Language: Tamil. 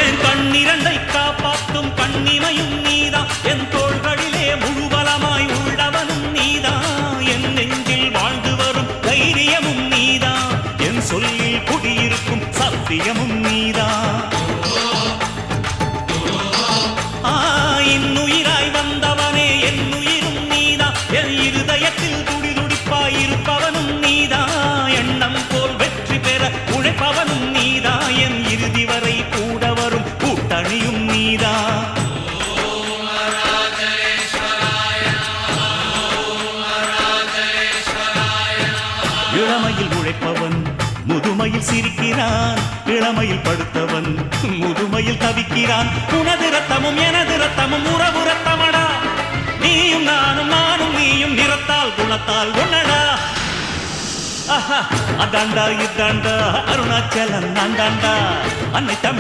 என் கண்ணிரண்டை காப்பாற்றும் கண்ணிமையும் நீதான், என் தோள்களிலே முழுபலமாய் உள்ளவனும் நீதான், என் நெஞ்சில் வாழ்ந்து வரும் தைரியமும் நீதான், என் சொல்லில் குடியிருக்கும் சத்தியமும் நீதான். இன்னுயிராய் வந்தவனே என் உயிரும் நீதான், என் இருதயத்தில் துடிதுடிப்பாய் இருப்பவனும் நீதான், எண்ணம் போல் வெற்றி பெற உழைப்பவனும் நீதான், என் இறுதி வரை கூட வரும் கூட்டணியும் நீதான். இளமையில் உழைப்பவன் முதுமையில் சிரிக்கிறான், இளமையில் படுத்தவன் முதுமையில் தவிக்கிறான். உனது ரத்தமும் எனது ரத்தமும் உறவு ரத்தமடா, நீயும் நானும் நானும் நீயும் நிறத்தால் குணத்தால் ஒன்னடா. அதாண்டா இதாண்டா அருணாச்சலம் நான்தாண்டா அன்னை தமிழ்